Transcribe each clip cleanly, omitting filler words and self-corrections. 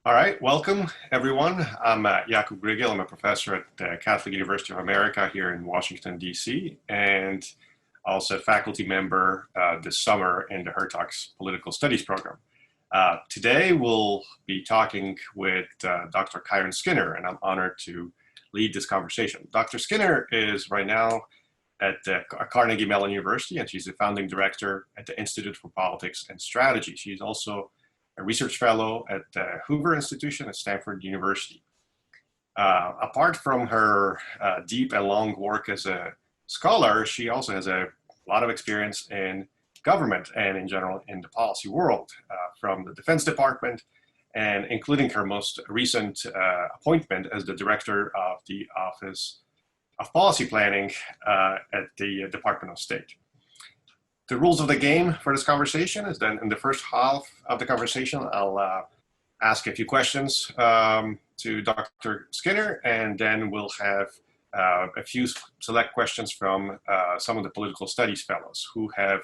All right, welcome everyone. I'm Jakub Grygiel. I'm a professor at the Catholic University of America here in Washington, D.C., and also a faculty member this summer in the Hertog's Political Studies program. Today we'll be talking with Dr. Kiron Skinner, and I'm honored to lead this conversation. Dr. Skinner is right now at Carnegie Mellon University, and she's the founding director at the Institute for Politics and Strategy. She's also a research fellow at the Hoover Institution at Stanford University. Apart from her deep and long work as a scholar, she also has a lot of experience in government and in general in the policy world, from the Defense Department and including her most recent appointment as the director of the Office of Policy Planning at the Department of State. The rules of the game for this conversation is that in the first half of the conversation, I'll ask a few questions to Dr. Skinner, and then we'll have a few select questions from some of the political studies fellows who have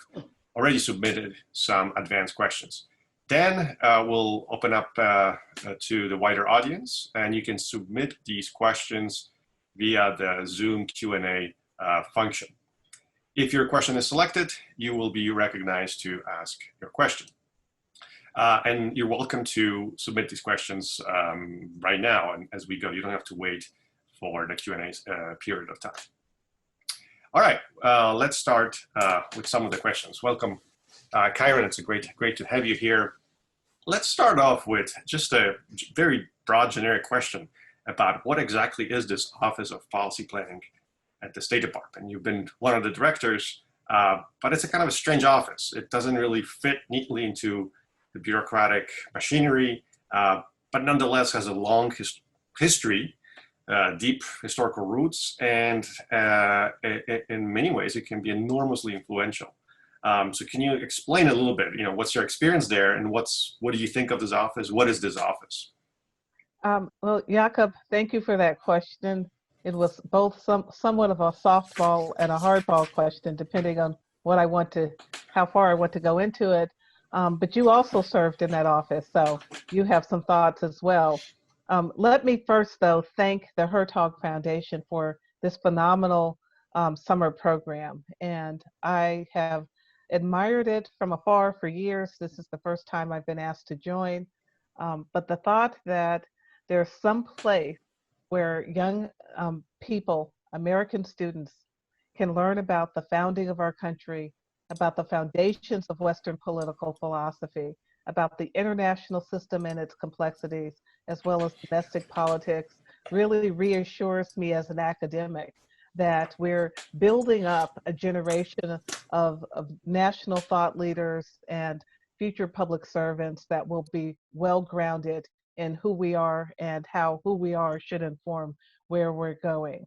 already submitted some advanced questions. Then we'll open up to the wider audience, and you can submit these questions via the Zoom Q&A function. If your question is selected, you will be recognized to ask your question. And you're welcome to submit these questions right now and as we go. You don't have to wait for the Q&A period of time. All right, let's start with some of the questions. Welcome, Kiron. It's great to have you here. Let's start off with just a very broad, generic question about what exactly is this Office of Policy Planning at the State Department. You've been one of the directors, but it's a kind of a strange office. It doesn't really fit neatly into the bureaucratic machinery, but nonetheless has a long history, deep historical roots, and in many ways it can be enormously influential. So can you explain a little bit, what's your experience there and what do you think of this office? What is this office? Well, Jakob, thank you for that question. It was both somewhat of a softball and a hardball question, depending on how far I want to go into it. But you also served in that office, so you have some thoughts as well. Let me first, though, thank the Hertog Foundation for this phenomenal summer program. And I have admired it from afar for years. This is the first time I've been asked to join. But the thought that there's some place where young people, American students, can learn about the founding of our country, about the foundations of Western political philosophy, about the international system and its complexities, as well as domestic politics, really reassures me as an academic that we're building up a generation of national thought leaders and future public servants that will be well-grounded in who we are and how who we are should inform where we're going.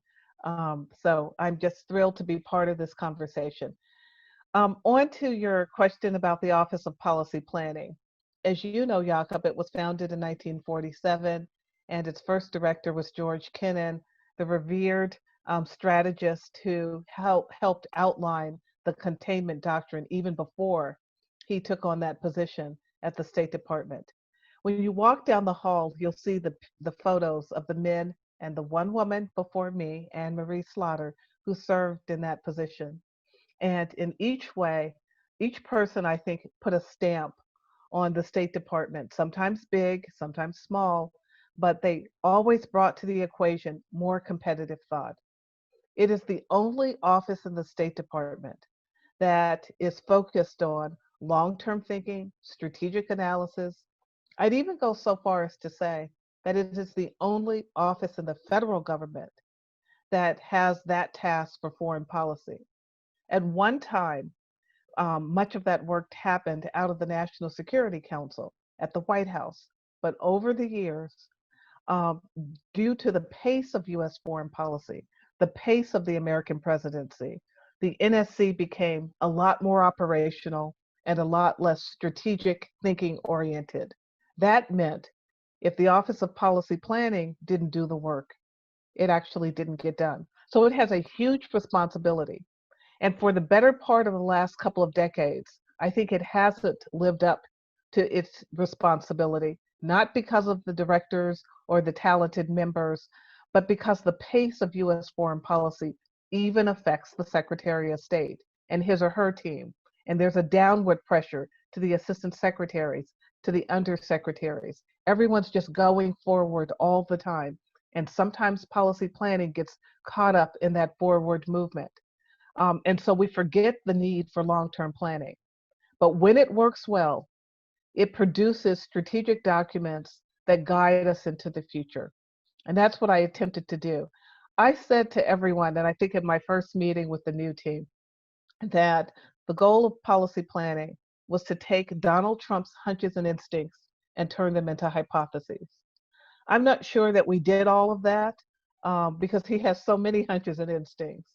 So I'm just thrilled to be part of this conversation. On to your question about the Office of Policy Planning. As you know, Jakob, it was founded in 1947, and its first director was George Kennan, the revered strategist who helped outline the containment doctrine even before he took on that position at the State Department. When you walk down the hall, you'll see the photos of the men and the one woman before me, Anne Marie Slaughter, who served in that position. And in each way, each person, I think, put a stamp on the State Department, sometimes big, sometimes small, but they always brought to the equation more competitive thought. It is the only office in the State Department that is focused on long-term thinking, strategic analysis. I'd even go so far as to say that it is the only office in the federal government that has that task for foreign policy. At one time, much of that work happened out of the National Security Council at the White House. But over the years, due to the pace of US foreign policy, the pace of the American presidency, the NSC became a lot more operational and a lot less strategic thinking oriented. That meant if the Office of Policy Planning didn't do the work, it actually didn't get done. So it has a huge responsibility. And for the better part of the last couple of decades, I think it hasn't lived up to its responsibility. not because of the directors or the talented members, but because the pace of US foreign policy even affects the Secretary of State and his or her team. And there's a downward pressure to the assistant secretaries, to the undersecretaries. Everyone's just going forward all the time. And sometimes policy planning gets caught up in that forward movement. And so we forget the need for long-term planning. But when it works well, it produces strategic documents that guide us into the future. And that's what I attempted to do. I said to everyone, and I think in my first meeting with the new team, that the goal of policy planning was to take Donald Trump's hunches and instincts and turn them into hypotheses. I'm not sure that we did all of that because he has so many hunches and instincts.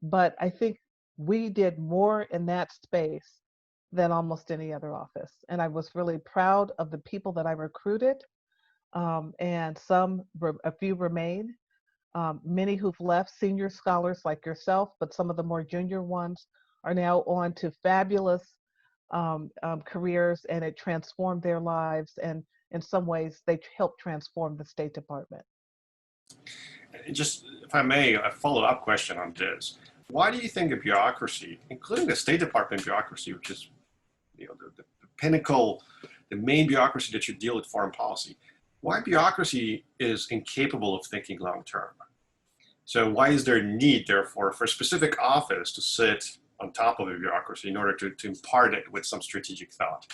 But I think we did more in that space than almost any other office. And I was really proud of the people that I recruited, and a few remain. Many who've left, senior scholars like yourself, but some of the more junior ones are now on to fabulous careers, and it transformed their lives. And in some ways, they helped transform the State Department. Just, if I may, a follow-up question on this. Why do you think the bureaucracy, including the State Department bureaucracy, which is the pinnacle, the main bureaucracy that should deal with foreign policy, why bureaucracy is incapable of thinking long-term? So why is there a need, therefore, for a specific office to sit on top of a bureaucracy in order to impart it with some strategic thought?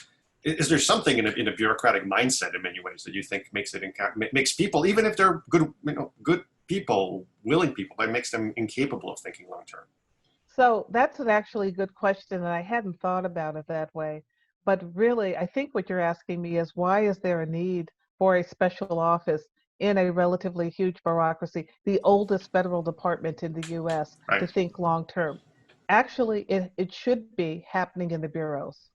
Is there something in a bureaucratic mindset in many ways that you think makes people, even if they're good people, willing people, that makes them incapable of thinking long-term? So that's an actually good question, and I hadn't thought about it that way. But really, I think what you're asking me is, why is there a need for a special office in a relatively huge bureaucracy, the oldest federal department in the US, Right. to think long-term? Actually, it should be happening in the bureaus,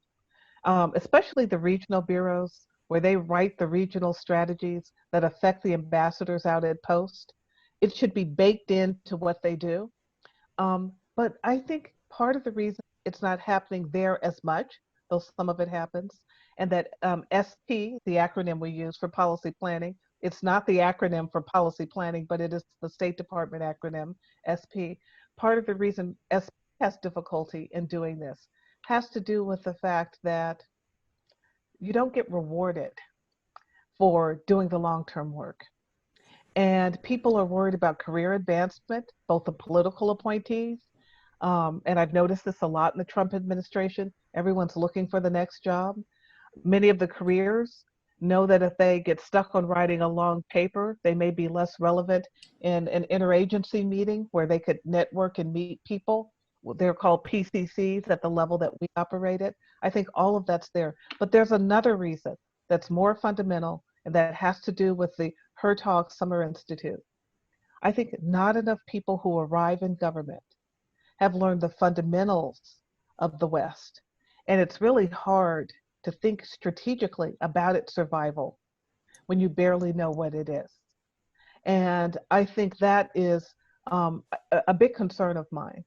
especially the regional bureaus, where they write the regional strategies that affect the ambassadors out at post. It should be baked into what they do. But I think part of the reason it's not happening there as much, though some of it happens, and that SP, the acronym we use for policy planning, it's not the acronym for policy planning, but it is the State Department acronym, SP. Part of the reason SP has difficulty in doing this has to do with the fact that you don't get rewarded for doing the long-term work. And people are worried about career advancement, both the political appointees, and I've noticed this a lot in the Trump administration. Everyone's looking for the next job. Many of the careers know that if they get stuck on writing a long paper, they may be less relevant in an interagency meeting where they could network and meet people. They're called PCCs at the level that we operate at. I think all of that's there. But there's another reason that's more fundamental, and that has to do with the Hertog Summer Institute. I think not enough people who arrive in government have learned the fundamentals of the West. And it's really hard to think strategically about its survival when you barely know what it is. And I think that is a big concern of mine,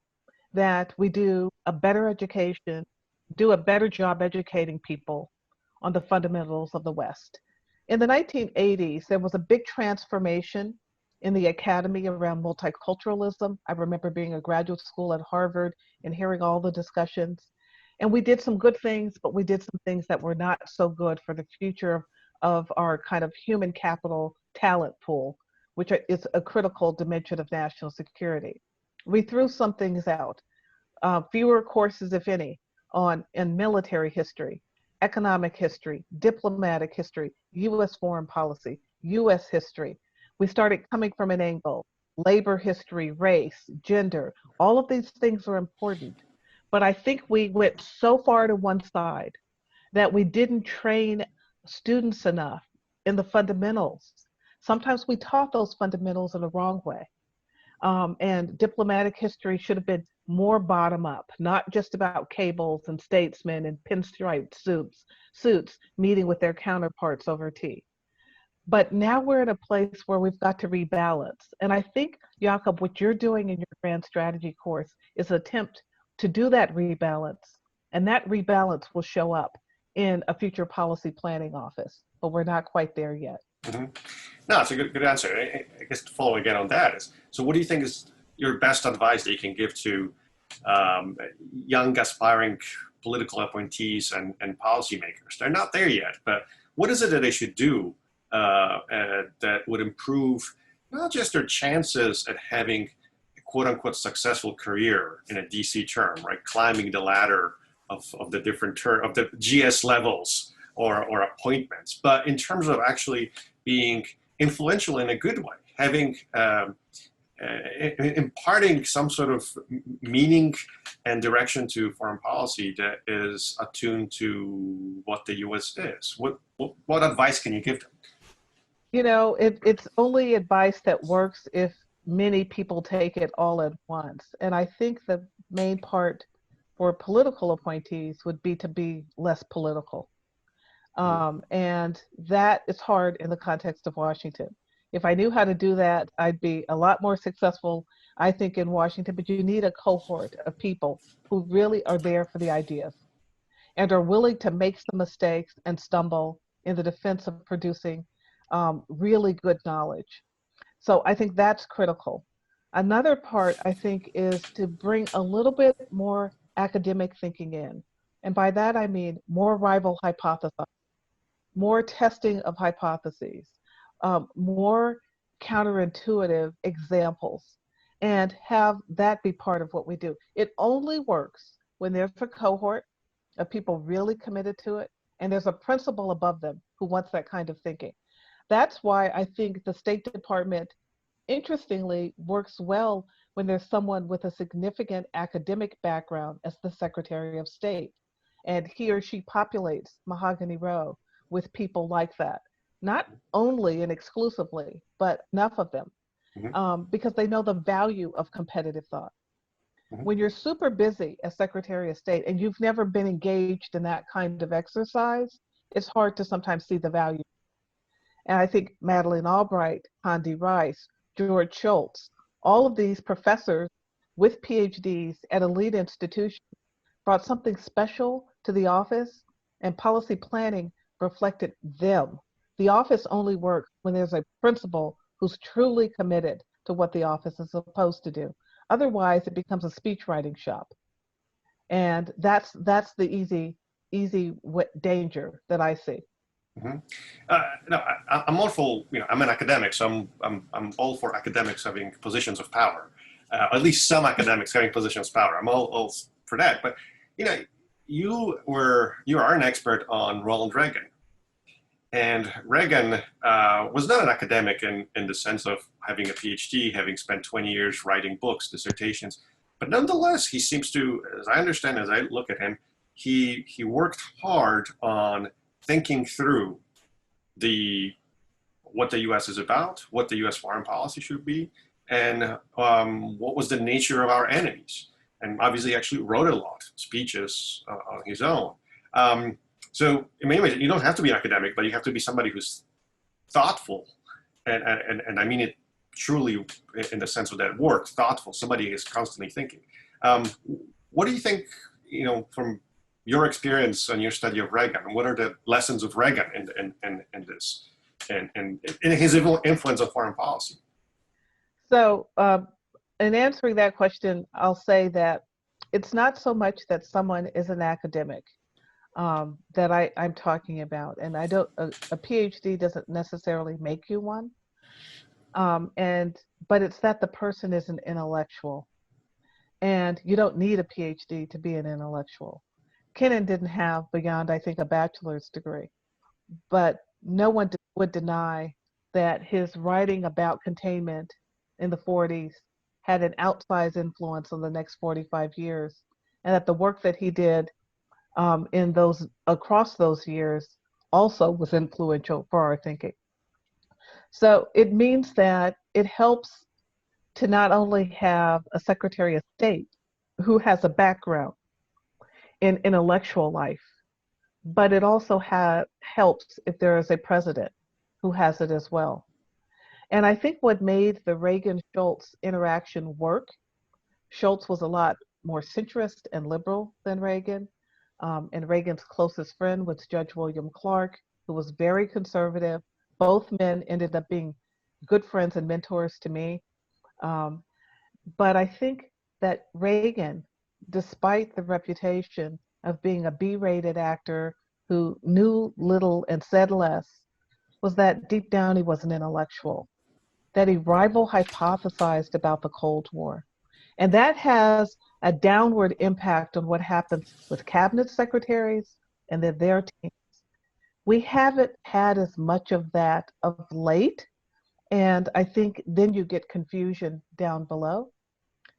that we do a better education, do a better job educating people on the fundamentals of the West. In the 1980s, there was a big transformation in the academy around multiculturalism. I remember being a graduate school at Harvard and hearing all the discussions. And we did some good things, but we did some things that were not so good for the future of our kind of human capital talent pool, which is a critical dimension of national security. We threw some things out, fewer courses, if any, in military history, economic history, diplomatic history, US foreign policy, US history. We started coming from an angle, labor history, race, gender, all of these things are important. But I think we went so far to one side that we didn't train students enough in the fundamentals. Sometimes we taught those fundamentals in the wrong way. And diplomatic history should have been more bottom up, not just about cables and statesmen and pinstripe suits meeting with their counterparts over tea. But now we're in a place where we've got to rebalance. And I think, Jakub, what you're doing in your grand strategy course is an attempt to do that rebalance. And that rebalance will show up in a future policy planning office. but we're not quite there yet. Mm-hmm. No, it's a good answer. I guess to follow again on that is, so what do you think is your best advice that you can give to young aspiring political appointees and policymakers? They're not there yet, but what is it that they should do that would improve not just their chances at having a quote unquote successful career in a DC term, right? Climbing the ladder of the different of the GS levels or appointments, but in terms of actually being influential in a good way, having imparting some sort of meaning and direction to foreign policy that is attuned to what the U.S. is. What advice can you give them? You know, it's only advice that works if many people take it all at once. And I think the main part for political appointees would be to be less political. And that is hard in the context of Washington. If I knew how to do that, I'd be a lot more successful, I think, in Washington. But you need a cohort of people who really are there for the ideas and are willing to make some mistakes and stumble in the defense of producing really good knowledge. So I think that's critical. Another part, I think, is to bring a little bit more academic thinking in. And by that, I mean more rival hypotheses, more testing of hypotheses, more counterintuitive examples, and have that be part of what we do. It only works when there's a cohort of people really committed to it, and there's a principal above them who wants that kind of thinking. That's why I think the State Department, interestingly, works well when there's someone with a significant academic background as the Secretary of State, and he or she populates Mahogany Row with people like that. Not only and exclusively, but enough of them, because they know the value of competitive thought. When you're super busy as Secretary of State and you've never been engaged in that kind of exercise, it's hard to sometimes see the value. And I think Madeleine Albright, Condi Rice, George Shultz, all of these professors with PhDs at elite institutions brought something special to the office, and policy planning reflected them. The office only works when there's a principal who's truly committed to what the office is supposed to do. Otherwise, it becomes a speech writing shop. And that's the easy danger that I see. No, I'm all for, I'm an academic, so I'm all for academics having positions of power, at least some academics having positions of power. I'm all for that. But, you are an expert on Ronald Reagan. And Reagan was not an academic in the sense of having a PhD, having spent 20 years writing books, dissertations. But nonetheless, he seems to, as I understand, as I look at him, he worked hard on thinking through what the U.S. is about, what the U.S. foreign policy should be, and what was the nature of our enemies. And obviously actually wrote a lot, speeches on his own. So in many ways, you don't have to be an academic, but you have to be somebody who's thoughtful. And I mean it truly in the sense of that word, thoughtful. Somebody is constantly thinking. What do you think, from your experience and your study of Reagan, what are the lessons of Reagan in this, and in his influence on foreign policy? So in answering that question, I'll say that it's not so much that someone is an academic that I'm talking about. And a PhD doesn't necessarily make you one. But it's that the person is an intellectual. And you don't need a PhD to be an intellectual. Kennan didn't have beyond, I think, a bachelor's degree. But no one would deny that his writing about containment in the 40s had an outsized influence on the next 45 years. And that the work that he did across those years also was influential for our thinking. So it means that it helps to not only have a Secretary of State who has a background in intellectual life, but it also helps if there is a president who has it as well. And I think what made the Reagan-Shultz interaction work, Shultz was a lot more centrist and liberal than Reagan. And Reagan's closest friend was Judge William Clark, who was very conservative. Both men ended up being good friends and mentors to me. Um, but I think that Reagan, despite the reputation of being a B-rated actor who knew little and said less, was that deep down he was an intellectual, that he rival hypothesized about the Cold War. And that has a downward impact on what happens with cabinet secretaries and their teams. We haven't had as much of that of late. And I think then you get confusion down below.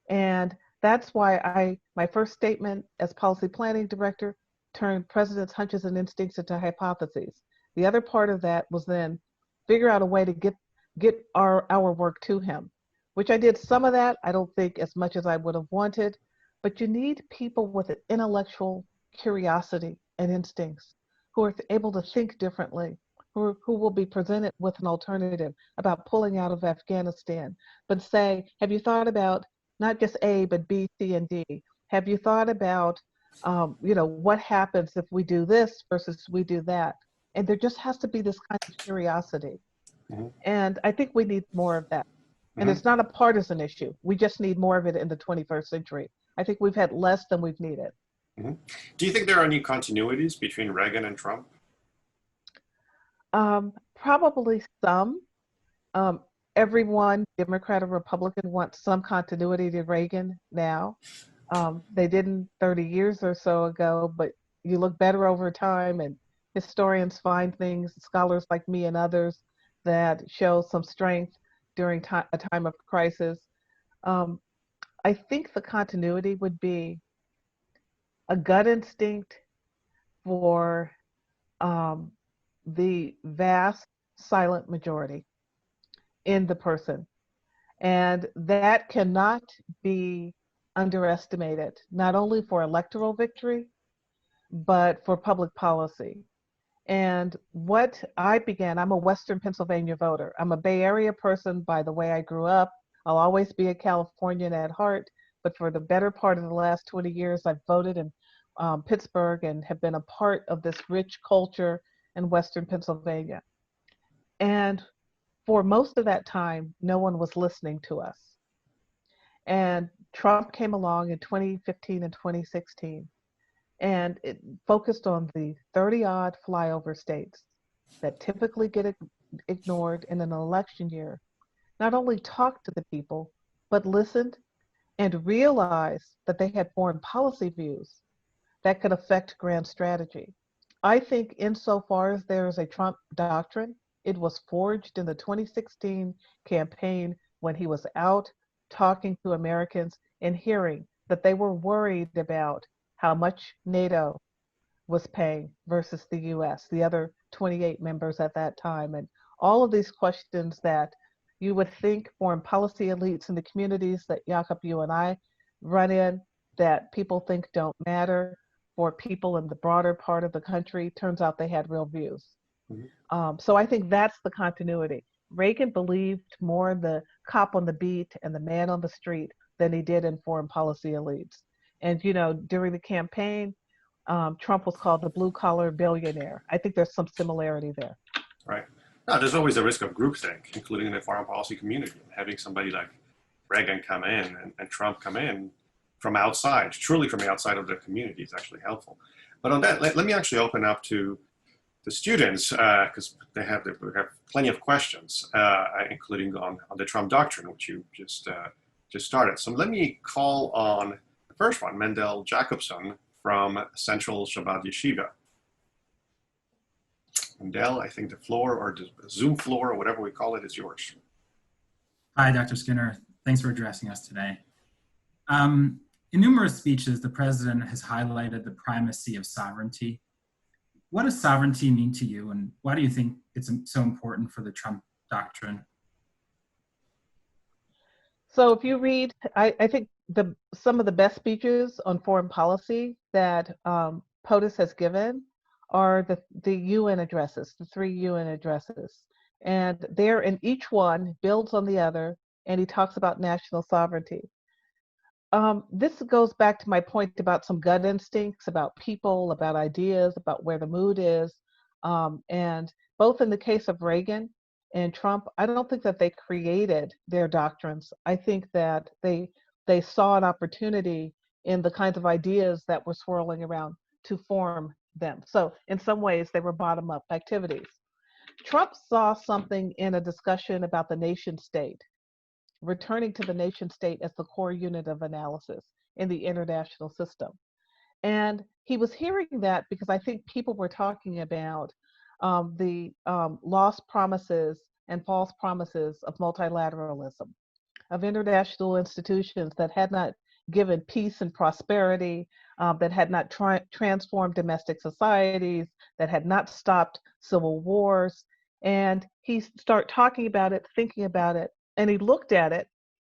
And that's why my first statement as policy planning director turned president's hunches and instincts into hypotheses. The other part of that was then figure out a way to get our work to him, which I did some of that. I don't think as much as I would have wanted, but you need people with an intellectual curiosity and instincts who are able to think differently, who will be presented with an alternative about pulling out of Afghanistan, but say, have you thought about not just A, but B, C, and D? Have you thought about, what happens if we do this versus we do that? And there just has to be this kind of curiosity. Mm-hmm. And I think we need more of that. And it's not a partisan issue. We just need more of it in the 21st century. I think we've had less than we've needed. Mm-hmm. Do you think there are any continuities between Reagan and Trump? Probably some. Everyone, Democrat or Republican, wants some continuity to Reagan now. They didn't 30 years or so ago, but you look better over time, and historians find things, scholars like me and others, that show some strength during a time of crisis. I think the continuity would be a gut instinct for the vast silent majority in the person. And that cannot be underestimated, not only for electoral victory, but for public policy. And what I began, I'm a Western Pennsylvania voter. I'm a Bay Area person by the way I grew up. I'll always be a Californian at heart, but for the better part of the last 20 years, I've voted in Pittsburgh and have been a part of this rich culture in Western Pennsylvania. And for most of that time, no one was listening to us. And Trump came along in 2015 and 2016, and it focused on the 30-odd flyover states that typically get ignored in an election year. Not only talked to the people, but listened and realized that they had foreign policy views that could affect grand strategy. I think insofar as there is a Trump doctrine, it was forged in the 2016 campaign when he was out talking to Americans and hearing that they were worried about how much NATO was paying versus the US, the other 28 members at that time. And all of these questions that you would think foreign policy elites in the communities that Jakub, you and I run in, that people think don't matter for people in the broader part of the country, turns out they had real views. Mm-hmm. So I think that's the continuity. Reagan believed more in the cop on the beat and the man on the street than he did in foreign policy elites. And, during the campaign, Trump was called the blue-collar billionaire. I think there's some similarity there. Right. No, there's always a risk of groupthink, including in the foreign policy community. Having somebody like Reagan come in and Trump come in from outside, truly from the outside of the community, is actually helpful. But on that, let me actually open up to the students, because we have plenty of questions, including on the Trump doctrine, which you just started. So let me call on the first one, Mendel Jacobson from Central Chabad Yeshiva. Mendel, I think the floor, or the Zoom floor, or whatever we call it, is yours. Hi, Dr. Skinner. Thanks for addressing us today. In numerous speeches, the president has highlighted the primacy of sovereignty. What does sovereignty mean to you, and why do you think it's so important for the Trump doctrine? So if you read, I think some of the best speeches on foreign policy that POTUS has given are the UN addresses, the 3 UN addresses. And there, in each one, builds on the other, and he talks about national sovereignty. This goes back to my point about some gut instincts, about people, about ideas, about where the mood is. And both in the case of Reagan and Trump, I don't think that they created their doctrines. I think that they saw an opportunity in the kinds of ideas that were swirling around to form them. So in some ways, they were bottom-up activities. Trump saw something in a discussion about the nation state, returning to the nation state as the core unit of analysis in the international system. And he was hearing that because I think people were talking about the lost promises and false promises of multilateralism, of international institutions that had not given peace and prosperity, that had not transformed domestic societies, that had not stopped civil wars. And he started talking about it, thinking about it, and he looked at it,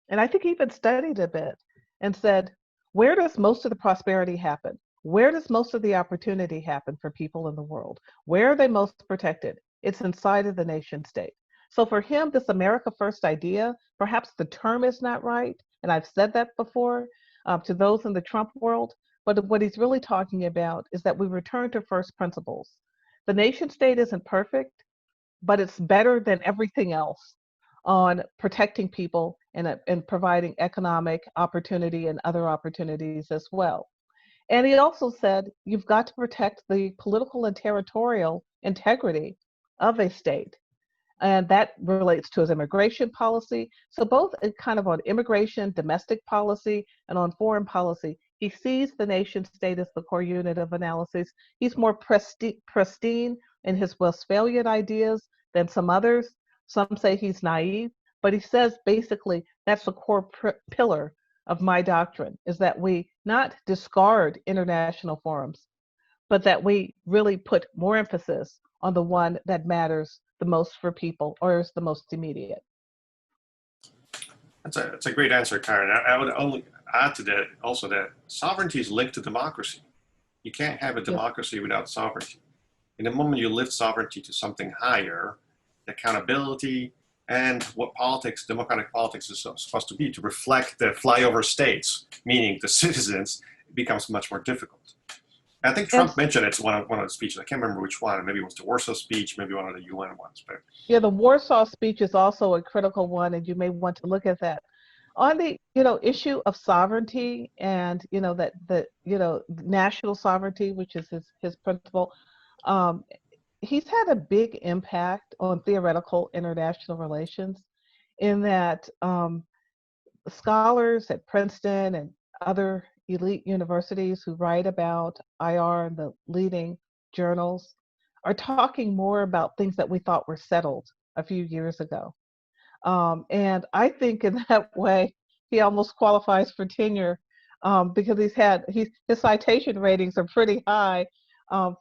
and I think he even studied a bit and said, where does most of the prosperity happen? Where does most of the opportunity happen for people in the world? Where are they most protected? It's inside of the nation state. So for him, this America First idea, perhaps the term is not right, and I've said that before to those in the Trump world, but what he's really talking about is that we return to first principles. The nation state isn't perfect, but it's better than everything else on protecting people and providing economic opportunity and other opportunities as well. And he also said, you've got to protect the political and territorial integrity of a state. And that relates to his immigration policy. So both kind of on immigration, domestic policy, and on foreign policy, he sees the nation state as the core unit of analysis. He's more pristine in his Westphalian ideas than some others. Some say he's naive, but he says basically that's the core pillar of my doctrine, is that we not discard international forums, but that we really put more emphasis on the one that matters the most for people or is the most immediate. That's a great answer, Karen. I would only add to that also that sovereignty is linked to democracy. You can't have a democracy without sovereignty. In the moment you lift sovereignty to something higher, accountability and what politics, democratic politics is supposed to be, to reflect the flyover states, meaning the citizens, it becomes much more difficult. I think Trump mentioned it's one of the speeches. I can't remember which one. Maybe it was the Warsaw speech, maybe one of the UN ones. But yeah, the Warsaw speech is also a critical one, and you may want to look at that. On the issue of sovereignty and that the national sovereignty, which is his principle, he's had a big impact on theoretical international relations, in that scholars at Princeton and other elite universities who write about IR in the leading journals are talking more about things that we thought were settled a few years ago. And I think in that way, he almost qualifies for tenure because his citation ratings are pretty high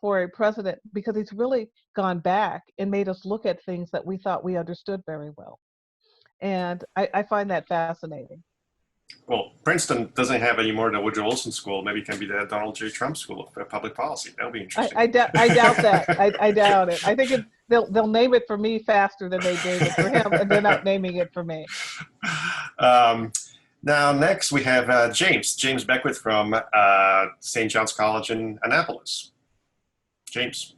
for a president, because he's really gone back and made us look at things that we thought we understood very well. And I find that fascinating. Well, Princeton doesn't have any more than Woodrow Wilson School. Maybe it can be the Donald J. Trump School of Public Policy. That'll be interesting. I doubt that. I doubt it. I think they'll name it for me faster than they named it for him, and they're not naming it for me. Now, next we have James Beckwith from St. John's College in Annapolis. James.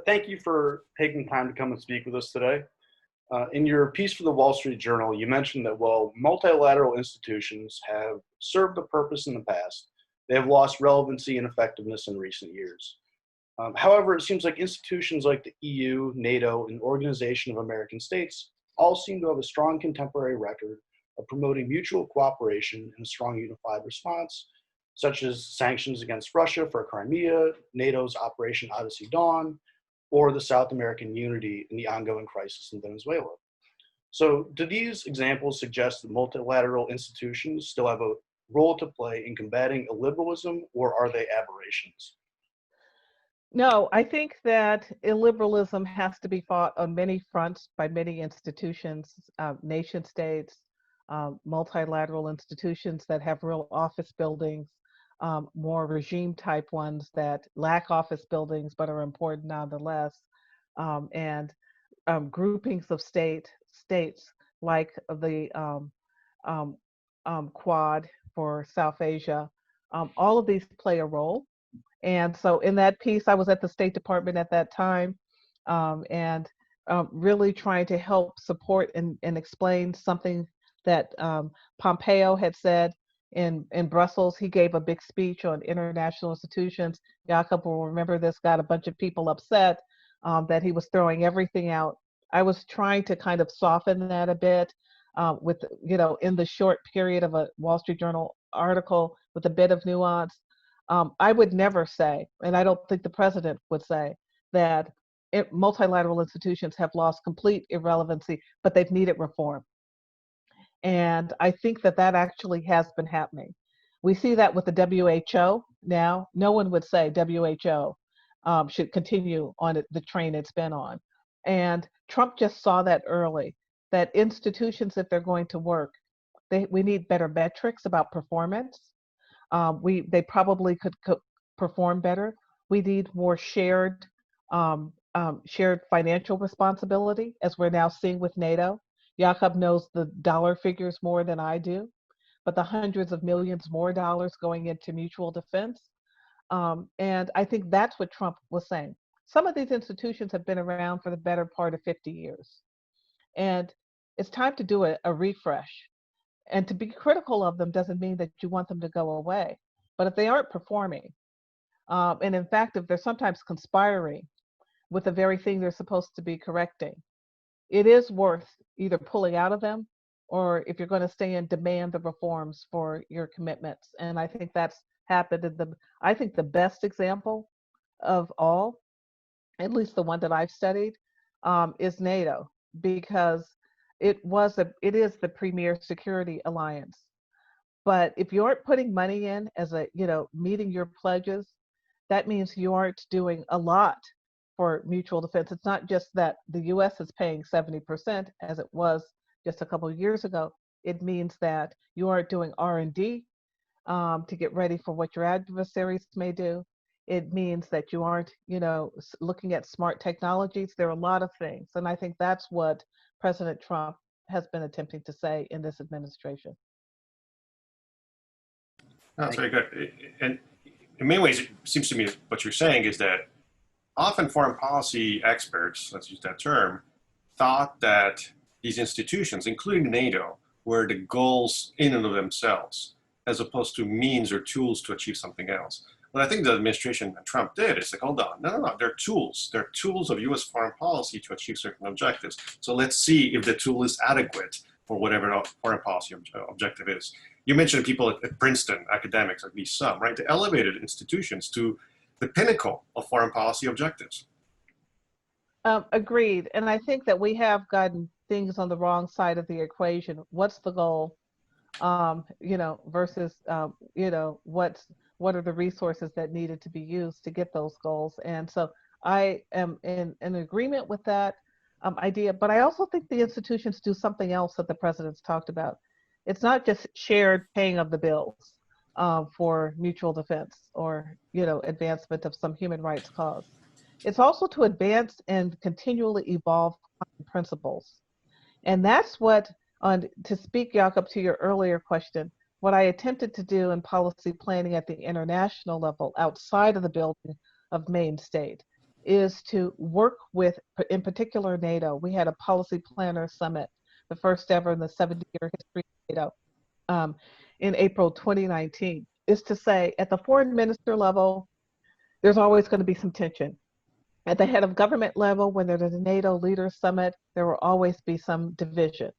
Thank you for taking time to come and speak with us today. In your piece for the Wall Street Journal, you mentioned that while multilateral institutions have served a purpose in the past, they have lost relevancy and effectiveness in recent years. However, it seems like institutions like the EU, NATO, and Organization of American States all seem to have a strong contemporary record of promoting mutual cooperation and a strong unified response, such as sanctions against Russia for Crimea, NATO's Operation Odyssey Dawn, or the South American unity in the ongoing crisis in Venezuela. So do these examples suggest that multilateral institutions still have a role to play in combating illiberalism, or are they aberrations? No, I think that illiberalism has to be fought on many fronts by many institutions, nation states, multilateral institutions that have real office buildings, more regime type ones that lack office buildings but are important nonetheless, and groupings of states like the Quad for South Asia. All of these play a role, And so in that piece, I was at the State Department at that time, and really trying to help support and explain something that Pompeo had said in Brussels. He gave a big speech on international institutions. Jakub will remember this, got a bunch of people upset that he was throwing everything out. I was trying to kind of soften that a bit with, in the short period of a Wall Street Journal article with a bit of nuance. I would never say, and I don't think the president would say, that multilateral institutions have lost complete irrelevancy, but they've needed reform. And I think that actually has been happening. We see that with the WHO now. No one would say WHO should continue on the train it's been on. And Trump just saw that early, that institutions, if they're going to work, we need better metrics about performance. They probably could perform better. We need more shared financial responsibility, as we're now seeing with NATO. Jakub knows the dollar figures more than I do, but the hundreds of millions more dollars going into mutual defense. And I think that's what Trump was saying. Some of these institutions have been around for the better part of 50 years. And it's time to do a refresh. And to be critical of them doesn't mean that you want them to go away. But if they aren't performing, and in fact, if they're sometimes conspiring with the very thing they're supposed to be correcting, it is worth either pulling out of them, or if you're going to stay in, demand the reforms for your commitments. And I think that's happened I think the best example of all, at least the one that I've studied, is NATO, because it is the premier security alliance. But if you aren't putting money in as meeting your pledges, that means you aren't doing a lot for mutual defense. It's not just that the US is paying 70% as it was just a couple of years ago. It means that you aren't doing R&D to get ready for what your adversaries may do. It means that you aren't, looking at smart technologies. There are a lot of things. And I think that's what President Trump has been attempting to say in this administration. That's very good. And in many ways, it seems to me what you're saying is that often foreign policy experts, let's use that term, thought that these institutions, including NATO, were the goals in and of themselves, as opposed to means or tools to achieve something else. What I think the administration and Trump did is like, hold on, no, they're tools. They're tools of US foreign policy to achieve certain objectives. So let's see if the tool is adequate for whatever foreign policy objective is. You mentioned people at Princeton, academics, at least some, right? They elevated institutions to the pinnacle of foreign policy objectives. Agreed. And I think that we have gotten things on the wrong side of the equation. What's the goal? Versus, what are the resources that needed to be used to get those goals? And so I am in agreement with that idea, but I also think the institutions do something else that the president's talked about. It's not just shared paying of the bills for mutual defense or, advancement of some human rights cause. It's also to advance and continually evolve principles. And that's what, to speak, Jakub, to your earlier question, what I attempted to do in policy planning at the international level outside of the building of Main State is to work with, in particular, NATO. We had a policy planner summit, the first ever in the 70-year history of NATO, in April 2019, is to say at the foreign minister level, there's always going to be some tension. At the head of government level, when there's a NATO leaders summit, there will always be some division.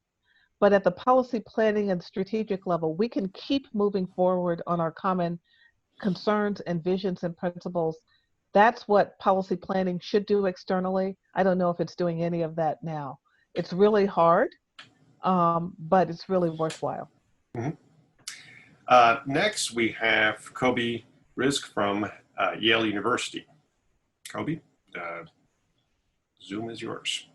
But at the policy planning and strategic level, we can keep moving forward on our common concerns and visions and principles. That's what policy planning should do externally. I don't know if it's doing any of that now. It's really hard, but it's really worthwhile. Mm-hmm. Next, we have Kobe Rizk from Yale University. Kobe, Zoom is yours.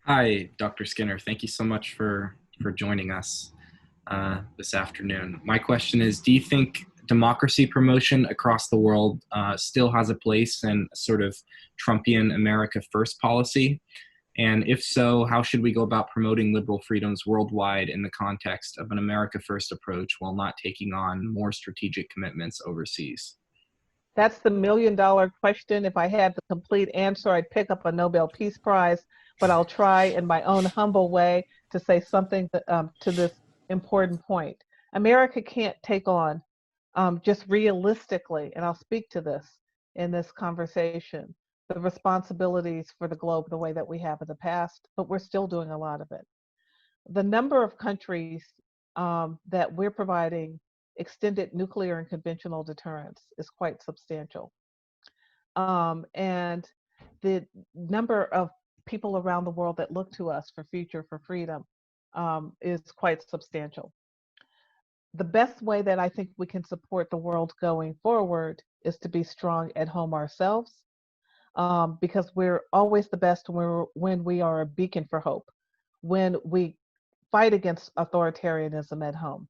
Hi, Dr. Skinner. Thank you so much for joining us this afternoon. My question is, do you think democracy promotion across the world still has a place in sort of Trumpian America First policy? And if so, how should we go about promoting liberal freedoms worldwide in the context of an America First approach while not taking on more strategic commitments overseas? That's the million-dollar question. If I had the complete answer, I'd pick up a Nobel Peace Prize, but I'll try in my own humble way to say something to this important point. America can't take on just realistically, and I'll speak to this in this conversation, the responsibilities for the globe the way that we have in the past, but we're still doing a lot of it. The number of countries that we're providing extended nuclear and conventional deterrence is quite substantial. And the number of people around the world that look to us for future for freedom is quite substantial. The best way that I think we can support the world going forward is to be strong at home ourselves, because we're always the best when we are a beacon for hope, when we fight against authoritarianism at home,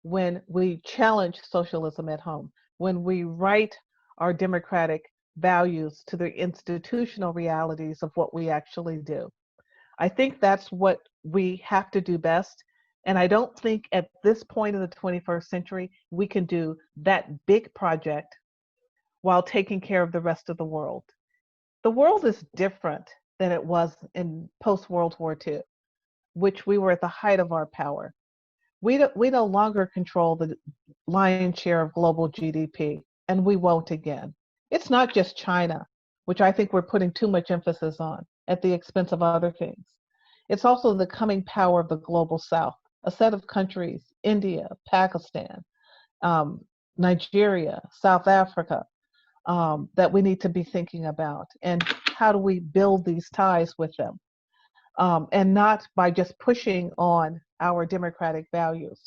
when we challenge socialism at home, when we write our democratic values to the institutional realities of what we actually do. I think that's what we have to do best. And I don't think at this point in the 21st century, we can do that big project while taking care of the rest of the world. The world is different than it was in post-World War II, which we were at the height of our power. We no longer control the lion's share of global GDP, and we won't again. It's not just China, which I think we're putting too much emphasis on at the expense of other things. It's also the coming power of the global South, a set of countries, India, Pakistan, Nigeria, South Africa, that we need to be thinking about. And how do we build these ties with them? And not by just pushing on our democratic values.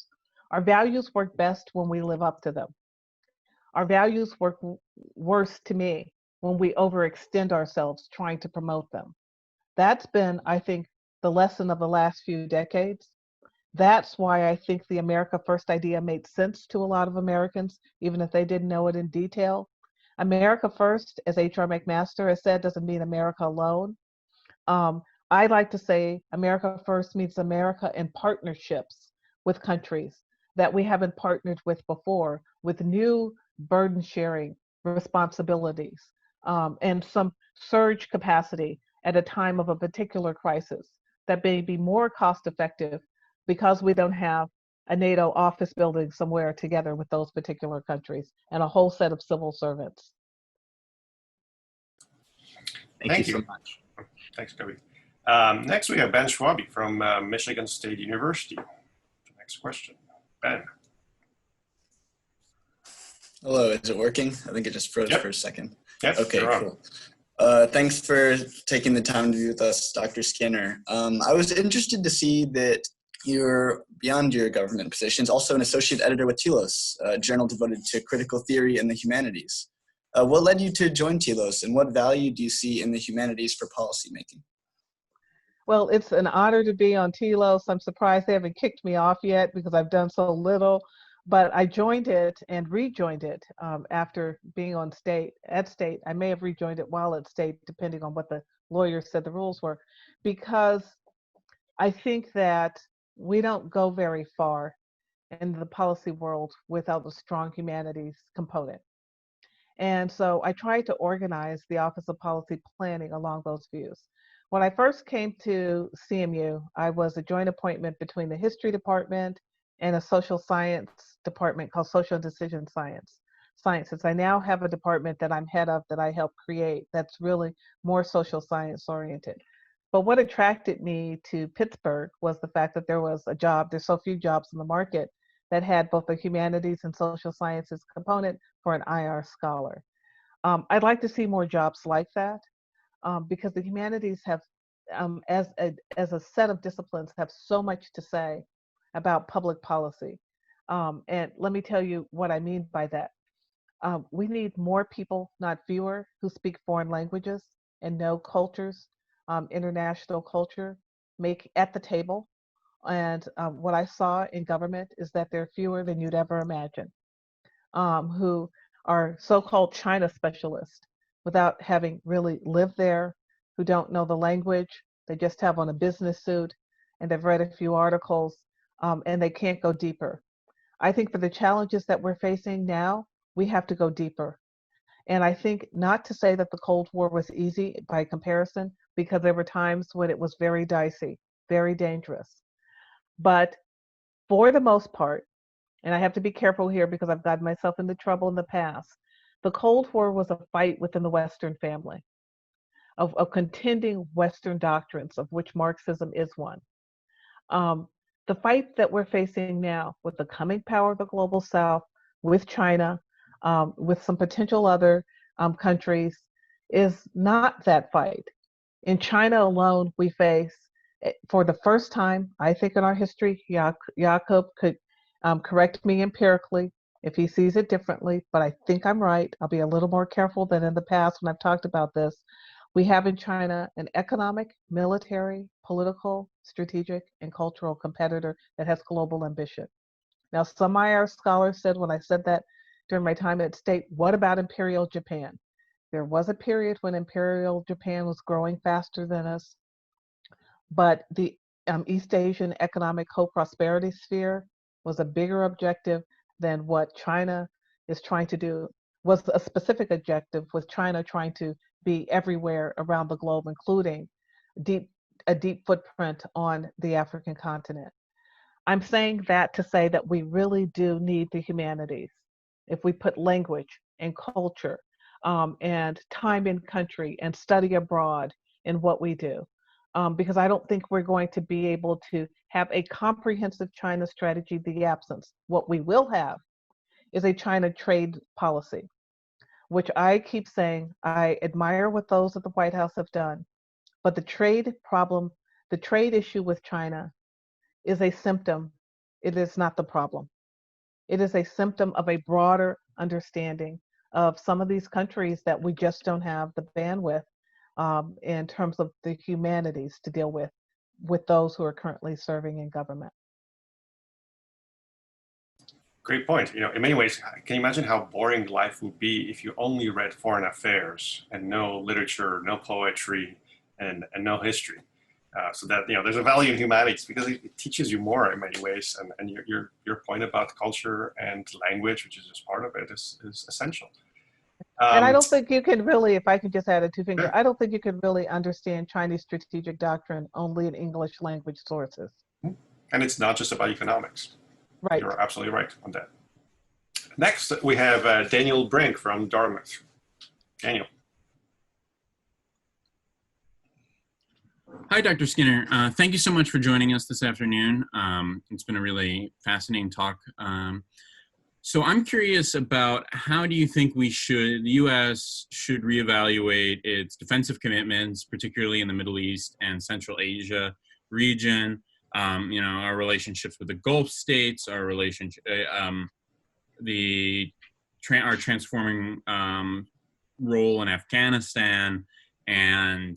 Our values work best when we live up to them. Our values work worse to me when we overextend ourselves trying to promote them. That's been, I think, the lesson of the last few decades. That's why I think the America First idea made sense to a lot of Americans, even if they didn't know it in detail. America First, as H.R. McMaster has said, doesn't mean America alone. I like to say America First means America in partnerships with countries that we haven't partnered with before, with new burden sharing responsibilities, and some surge capacity at a time of a particular crisis that may be more cost effective because we don't have a NATO office building somewhere together with those particular countries and a whole set of civil servants. Thank you so much. Thanks, Kobe. Next, we have Ben Schwabe from Michigan State University. The next question. Ben. Hello, is it working? I think it just froze for a second. Yep, okay, cool. Thanks for taking the time to be with us, Dr. Skinner. I was interested to see that you're, beyond your government positions, also an associate editor with Telos, a journal devoted to critical theory and the humanities. What led you to join Telos, and what value do you see in the humanities for policymaking? Well, it's an honor to be on Telos. I'm surprised they haven't kicked me off yet because I've done so little, but I joined it and rejoined it after being on State. I may have rejoined it while at State, depending on what the lawyers said the rules were, because I think that we don't go very far in the policy world without a strong humanities component. And so I tried to organize the Office of Policy Planning along those views. When I first came to CMU, I was a joint appointment between the history department and a social science department called Social and Decision Sciences. I now have a department that I'm head of that I helped create that's really more social science oriented. But what attracted me to Pittsburgh was the fact that there was a job, there's so few jobs in the market that had both a humanities and social sciences component for an IR scholar. I'd like to see more jobs like that. Because the humanities have, as a set of disciplines, have so much to say about public policy. And let me tell you what I mean by that. We need more people, not fewer, who speak foreign languages and know cultures, international culture, make at the table. And what I saw in government is that there are fewer than you'd ever imagine, who are so-called China specialists, without having really lived there, who don't know the language, They just have on a business suit, and they've read a few articles, and they can't go deeper. I think for the challenges that we're facing now, we have to go deeper. And I think not to say that the Cold War was easy by comparison, because there were times when it was very dicey, very dangerous. But for the most part, and I have to be careful here because I've gotten myself into trouble in the past, the Cold War was a fight within the Western family of contending Western doctrines, of which Marxism is one. The fight that we're facing now with the coming power of the global South, with China, with some potential other countries, is not that fight. In China alone, we face, for the first time, I think in our history, Jakub could correct me empirically if he sees it differently, but I think I'm right. I'll be a little more careful than in the past when I've talked about this. We have in China an economic, military, political, strategic, and cultural competitor that has global ambition. Now, some IR scholars said when I said that during my time at State, what about Imperial Japan? There was a period when Imperial Japan was growing faster than us, but the East Asian economic co-prosperity sphere was a bigger objective than what China is trying to do, was a specific objective with China trying to be everywhere around the globe, including a deep footprint on the African continent. I'm saying that to say that we really do need the humanities. If we put language and culture and time in country and study abroad in what we do, because I don't think we're going to be able to have a comprehensive China strategy, the absence. What we will have is a China trade policy, which I keep saying I admire what those at the White House have done. But the trade problem, the trade issue with China is a symptom. It is not the problem. It is a symptom of a broader understanding of some of these countries that we just don't have the bandwidth in terms of the humanities to deal with those who are currently serving in government. Great point. In many ways, can you imagine how boring life would be if you only read foreign affairs and no literature, no poetry, and no history? So that there's a value in humanities because it teaches you more in many ways, and your point about culture and language, which is just part of it, is essential. And I don't think you can really, if I can just add a two-finger, Sure. I don't think you can really understand Chinese strategic doctrine only in English language sources. And it's not just about economics. Right. You're absolutely right on that. Next, we have Daniel Brink from Dartmouth. Daniel. Hi, Dr. Skinner. Thank you so much for joining us this afternoon. It's been a really fascinating talk. So I'm curious about how do you think the U.S. should reevaluate its defensive commitments, particularly in the Middle East and Central Asia region, our relationships with the Gulf states, our relationship, our transforming role in Afghanistan, and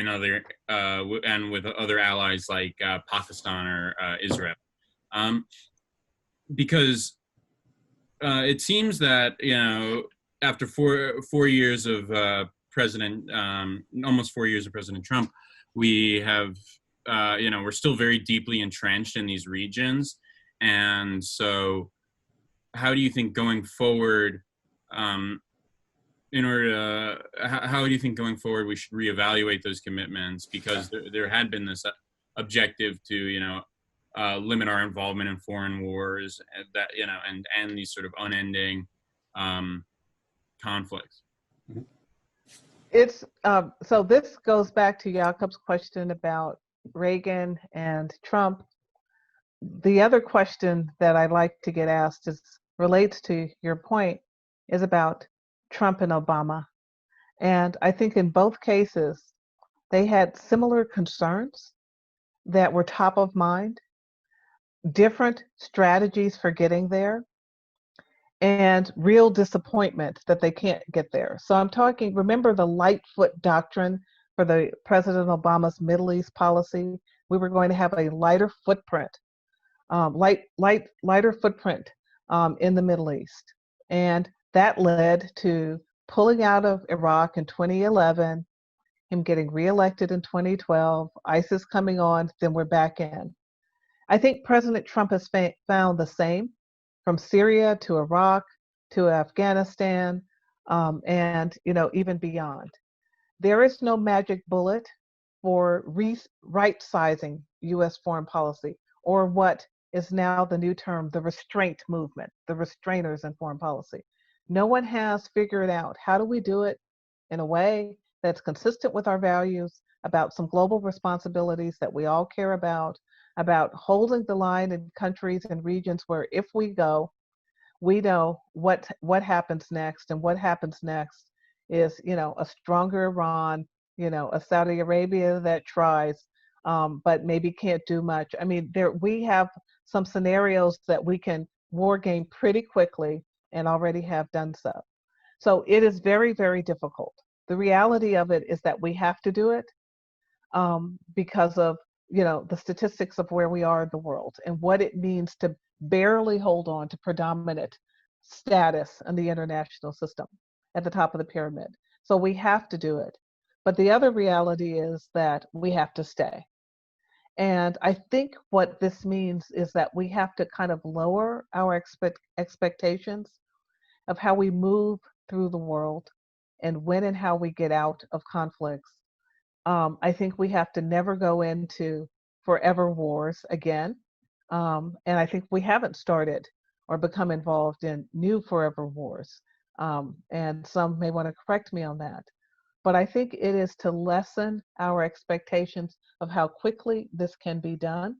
other and with other allies like Pakistan or Israel, because it seems that after four years of almost 4 years of President Trump, we have we're still very deeply entrenched in these regions, and so how do you think going forward? How do you think going forward we should reevaluate those commitments? Because there had been this objective to, limit our involvement in foreign wars, and end these sort of unending conflicts. It's so this goes back to Jakub's question about Reagan and Trump. The other question that I'd like to get asked relates to your point, is about Trump and Obama. And I think in both cases, they had similar concerns that were top of mind, different strategies for getting there, and real disappointment that they can't get there. So I'm talking, remember the Lightfoot doctrine for the President Obama's Middle East policy? We were going to have a lighter footprint, lighter footprint in the Middle East. And that led to pulling out of Iraq in 2011 him getting reelected in 2012, ISIS coming on, then we're back in. I think President Trump has found the same from Syria to Iraq to Afghanistan, and even beyond. There is no magic bullet for right-sizing U.S. foreign policy, or what is now the new term, the restraint movement, the restrainers in foreign policy. No one has figured out how do we do it in a way that's consistent with our values, about some global responsibilities that we all care about holding the line in countries and regions where if we go, we know what happens next, and what happens next is, a stronger Iran, a Saudi Arabia that tries, but maybe can't do much. I mean, we have some scenarios that we can war game pretty quickly and already have done so. So it is very, very difficult. The reality of it is that we have to do it because of, the statistics of where we are in the world and what it means to barely hold on to predominant status in the international system at the top of the pyramid. So we have to do it. But the other reality is that we have to stay. And I think what this means is that we have to kind of lower our expectations of how we move through the world and when and how we get out of conflicts. I think we have to never go into forever wars again. And I think we haven't started or become involved in new forever wars. And some may want to correct me on that. But I think it is to lessen our expectations of how quickly this can be done,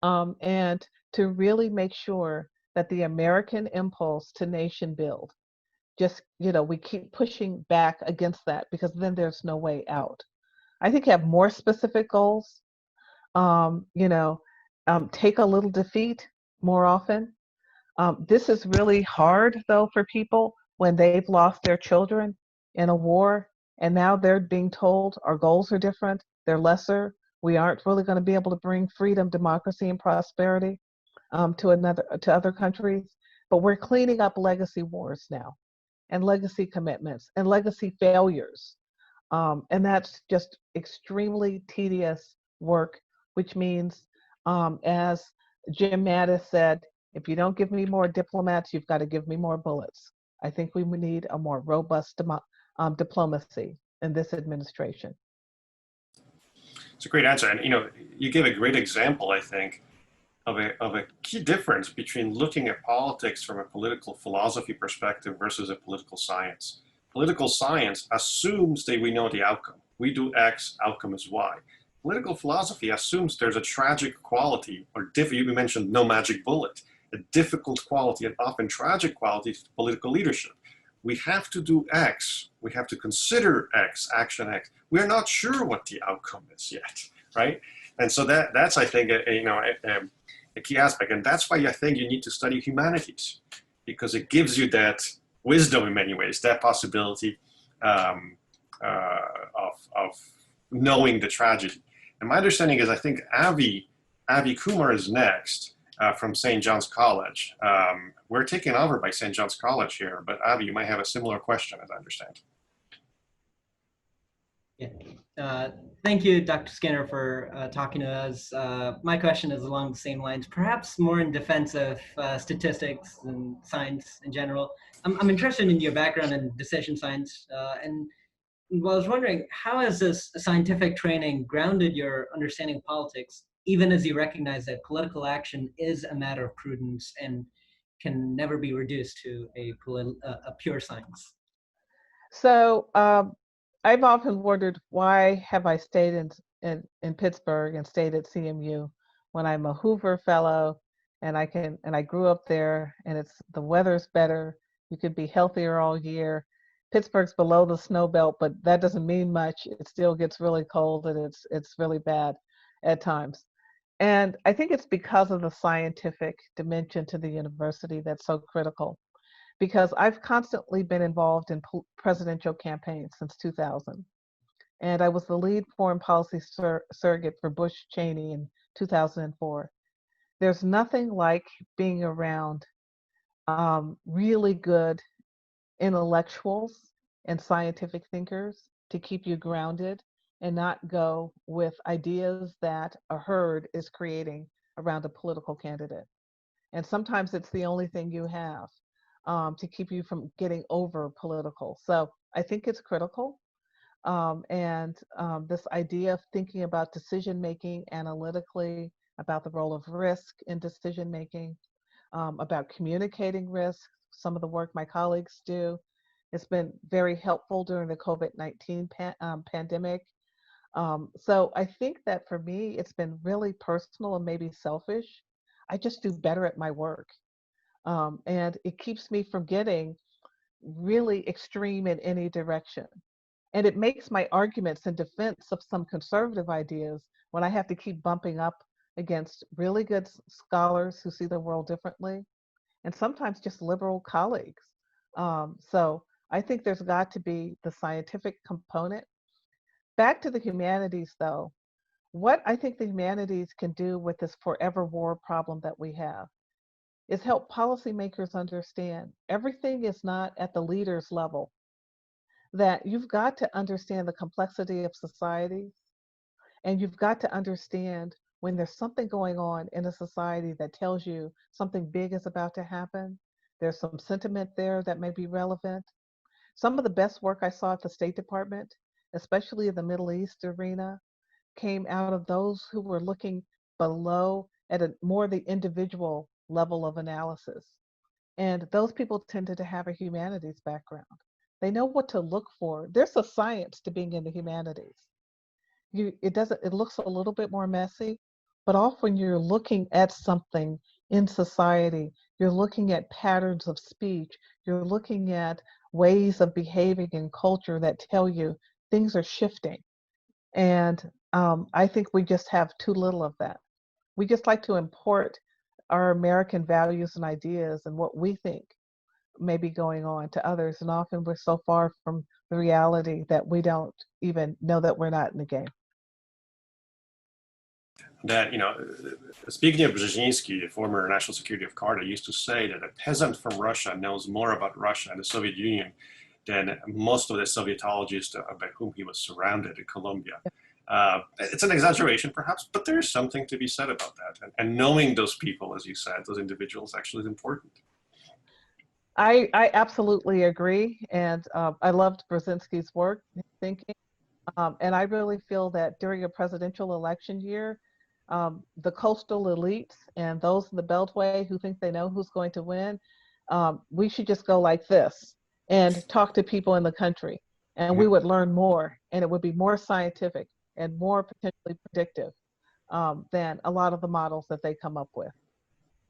and to really make sure that the American impulse to nation build, just, we keep pushing back against that, because then there's no way out. I think have more specific goals, take a little defeat more often. This is really hard, though, for people when they've lost their children in a war, and now they're being told our goals are different, they're lesser, we aren't really going to be able to bring freedom, democracy, and prosperity to other countries. But we're cleaning up legacy wars now, and legacy commitments, and legacy failures. And that's just extremely tedious work, which means, as Jim Mattis said, if you don't give me more diplomats, you've got to give me more bullets. I think we need a more robust diplomacy in this administration. It's a great answer. And, you gave a great example, I think, of a key difference between looking at politics from a political philosophy perspective versus a political science. Political science assumes that we know the outcome. We do X, outcome is Y. Political philosophy assumes there's a tragic quality, or you mentioned no magic bullet, a difficult quality and often tragic quality to political leadership. We have to do X. We have to consider X, action X. We're not sure what the outcome is yet, right? And so that's I think, a key aspect. And that's why I think you need to study humanities, because it gives you that wisdom in many ways, that possibility of knowing the tragedy. And my understanding is, I think Avi Kumar is next from St. John's College. We're taken over by St. John's College here, but Avi, you might have a similar question, as I understand. Yeah. Thank you, Dr. Skinner, for talking to us. My question is along the same lines, perhaps more in defense of statistics and science in general. I'm interested in your background in decision science, and well, I was wondering, how has this scientific training grounded your understanding of politics, even as you recognize that political action is a matter of prudence and can never be reduced to a pure science? So I've often wondered, why have I stayed in Pittsburgh and stayed at CMU when I'm a Hoover Fellow, and I grew up there, and the weather's better, you could be healthier all year. Pittsburgh's below the snow belt, but that doesn't mean much. It still gets really cold, and it's really bad at times. And I think it's because of the scientific dimension to the university that's so critical, because I've constantly been involved in presidential campaigns since 2000. And I was the lead foreign policy surrogate for Bush Cheney in 2004. There's nothing like being around really good intellectuals and scientific thinkers to keep you grounded and not go with ideas that a herd is creating around a political candidate. And sometimes it's the only thing you have to keep you from getting over political. So I think it's critical. This idea of thinking about decision making analytically, about the role of risk in decision making, about communicating risk, some of the work my colleagues do. It's been very helpful during the COVID-19 pandemic. So I think that for me, it's been really personal and maybe selfish. I just do better at my work. And it keeps me from getting really extreme in any direction. And it makes my arguments in defense of some conservative ideas when I have to keep bumping up against really good scholars who see the world differently, and sometimes just liberal colleagues. So I think there's got to be the scientific component. Back to the humanities, though, what I think the humanities can do with this forever war problem that we have is help policymakers understand everything is not at the leaders level, that you've got to understand the complexity of societies, and you've got to understand when there's something going on in a society that tells you something big is about to happen, there's some sentiment there that may be relevant. Some of the best work I saw at the State Department, especially in the Middle East arena, came out of those who were looking below at a more the individual level of analysis. And those people tended to have a humanities background. They know what to look for. There's a science to being in the humanities. It looks a little bit more messy, but often you're looking at something in society. You're looking at patterns of speech. You're looking at ways of behaving in culture that tell you things are shifting. And I think we just have too little of that. We just like to import our American values and ideas and what we think may be going on to others. And often we're so far from the reality that we don't even know that we're not in the game. That, speaking of Brzezinski, the former national security of Carter, used to say that a peasant from Russia knows more about Russia and the Soviet Union than most of the Sovietologists by whom he was surrounded in Colombia. It's an exaggeration, perhaps, but there's something to be said about that. And knowing those people, as you said, those individuals, actually is important. I absolutely agree. And I loved Brzezinski's work, his thinking. And I really feel that during a presidential election year, the coastal elites and those in the Beltway who think they know who's going to win, we should just go like this and talk to people in the country. And we would learn more, and it would be more scientific and more potentially predictive than a lot of the models that they come up with.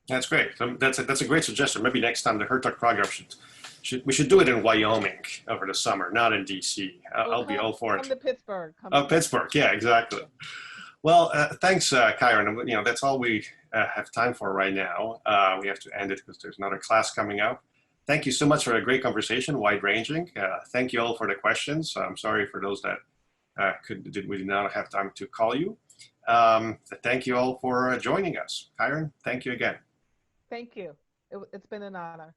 That's great. That's a great suggestion. Maybe next time the Hertog program we should do it in Wyoming over the summer, not in DC. I'll be all for it. Come to Pittsburgh. Pittsburgh. Yeah, exactly. Well, thanks, Kiron. That's all we have time for right now. We have to end it because there's another class coming up. Thank you so much for a great conversation, wide-ranging. Thank you all for the questions. I'm sorry for those that we did not have time to call you. Thank you all for joining us. Kiron, thank you again. Thank you. It's been an honor.